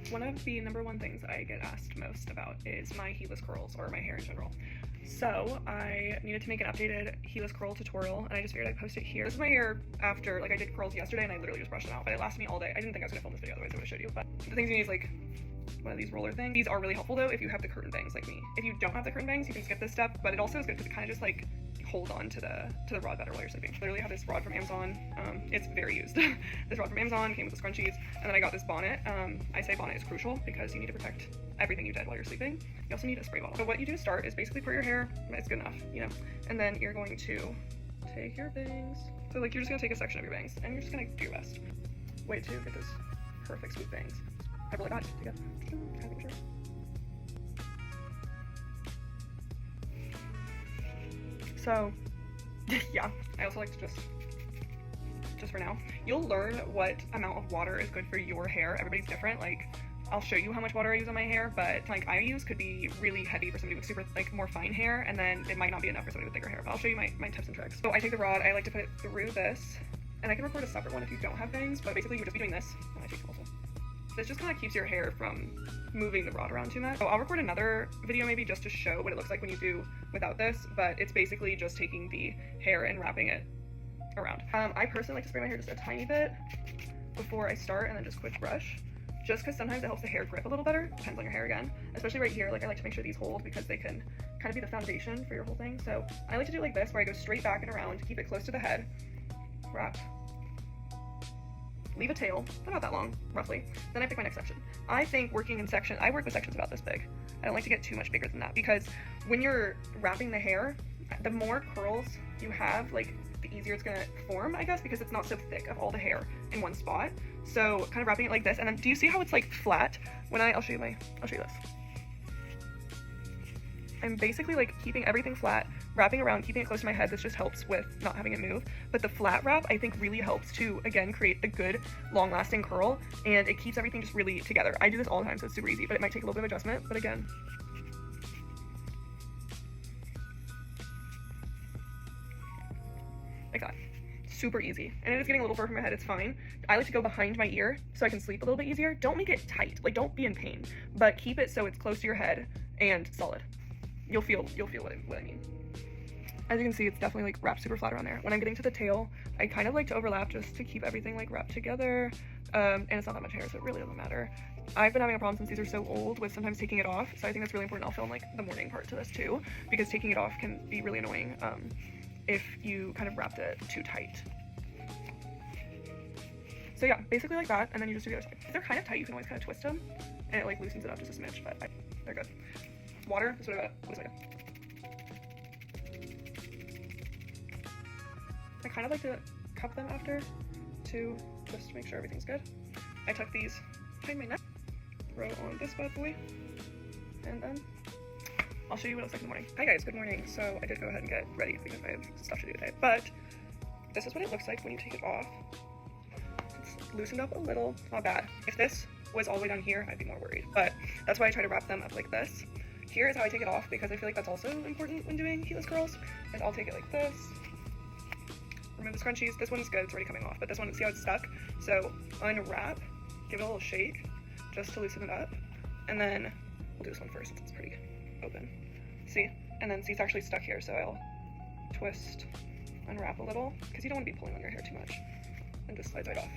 one of the #1 things I get asked most about is my heatless curls, or my hair in general. So I needed to make an updated heatless curl tutorial, and I just figured I'd post it here. This is my hair after, like, I did curls yesterday and I literally just brushed them out, but it lasted me all day. I didn't think I was gonna film this video, otherwise I would've showed you. But the things you need is like one of these roller things. These are really helpful though if you have the curtain bangs like me. If you don't have the curtain bangs, you can skip this step, but it also is good because it kind of just like hold on to the rod better while you're sleeping. I literally have this rod from Amazon. It's very used. This rod from Amazon came with the scrunchies, and then I got this bonnet. I say bonnet is crucial because you need to protect everything you did while you're sleeping. You also need a spray bottle. So what you do to start is basically pour your hair, it's good enough, you know, and then you're going to take your bangs. So like you're just gonna take a section of your bangs and you're just gonna do your best. Way to get those perfect smooth bangs. I really got to get kind of sure. So yeah, I also like to just for now, you'll learn what amount of water is good for your hair. Everybody's different. Like I'll show you how much water I use on my hair, but like I use could be really heavy for somebody with super like more fine hair, and then it might not be enough for somebody with thicker hair. But I'll show you my tips and tricks. So I take the rod, I like to put it through this, and I can record a separate one if you don't have bangs, but basically you would just be doing this. And I take it also. This just kind of keeps your hair from moving the rod around too much. So I'll record another video maybe just to show what it looks like when you do without this, but it's basically just taking the hair and wrapping it around. I personally like to spray my hair just a tiny bit before I start and then just quick brush, just because sometimes it helps the hair grip a little better. Depends on your hair again, especially right here. Like I like to make sure these hold because they can kind of be the foundation for your whole thing. So I like to do it like this, where I go straight back and around to keep it close to the head, wrap, leave a tail, but not that long, roughly. Then I pick my next section. I think working in section, I work with sections about this big. I don't like to get too much bigger than that, because when you're wrapping the hair, the more curls you have, like the easier it's gonna form, I guess, because it's not so thick of all the hair in one spot. So kind of wrapping it like this, and then do you see how it's like flat? When I'll show you this. I'm basically like keeping everything flat, wrapping around, keeping it close to my head. This just helps with not having it move. But the flat wrap, I think, really helps to, again, create a good, long-lasting curl, and it keeps everything just really together. I do this all the time, so it's super easy, but it might take a little bit of adjustment, but again. Like that. Super easy. And it is getting a little fur from my head, it's fine. I like to go behind my ear so I can sleep a little bit easier. Don't make it tight, like don't be in pain, but keep it so it's close to your head and solid. You'll feel what I mean. As you can see, it's definitely like wrapped super flat around there. When I'm getting to the tail, I kind of like to overlap just to keep everything like wrapped together. And it's not that much hair, so it really doesn't matter. I've been having a problem since these are so old with sometimes taking it off, so I think that's really important. I'll film like the morning part to this too, because taking it off can be really annoying if you kind of wrapped it too tight. So yeah, basically like that, and then you just do the other side. If they're kind of tight, you can always kind of twist them, and it like loosens it up just a smidge, but they're good. Water, that's what I got. What is it? I kind of like to cup them after to just make sure everything's good. I tuck these behind my neck, throw on this bad boy, and then I'll show you what it looks like in the morning. Hi guys, good morning. So I did go ahead and get ready because I have stuff to do today, but this is what it looks like when you take it off. It's loosened up a little, not bad. If this was all the way down here, I'd be more worried, but that's why I try to wrap them up like this. Here is how I take it off, because I feel like that's also important when doing heatless curls, and I'll take it like this. Remove the scrunchies. This one's good, it's already coming off, but this one, see how it's stuck? So unwrap, give it a little shake, just to loosen it up, and then we'll do this one first since it's pretty open. See? And then see, it's actually stuck here, so I'll twist, unwrap a little, because you don't want to be pulling on your hair too much, and just slides right off.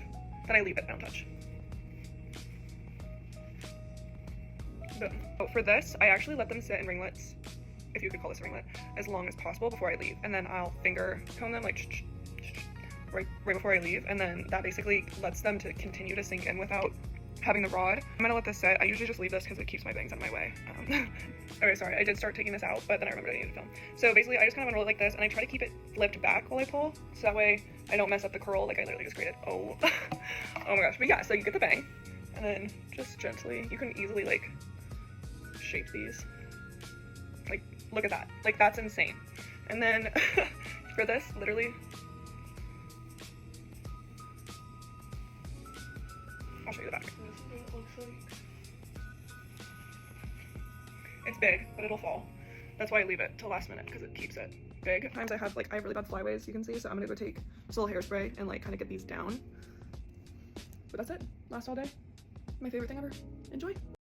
Then I leave it, I don't touch. Boom. So for this, I actually let them sit in ringlets, if you could call this a ringlet, as long as possible before I leave, and then I'll finger comb them like right before I leave, and then that basically lets them to continue to sink in without having the rod. I'm gonna let this sit. I usually just leave this because it keeps my bangs out of my way. Okay, sorry, I did start taking this out, but then I remembered I needed to film. So basically, I just kind of unroll it like this, and I try to keep it flipped back while I pull, so that way I don't mess up the curl like I literally just created. Oh, oh my gosh. But yeah, so you get the bang, and then just gently, you can easily like shape these. Like, look at that. Like, that's insane. And then for this, literally, I'll show you the back. This is what it looks like. It's big, but it'll fall. That's why I leave it till last minute, because it keeps it big. Sometimes I have really bad flyaways, you can see, so I'm gonna go take just a little hairspray and like kind of get these down. But that's it. Last all day. My favorite thing ever. Enjoy.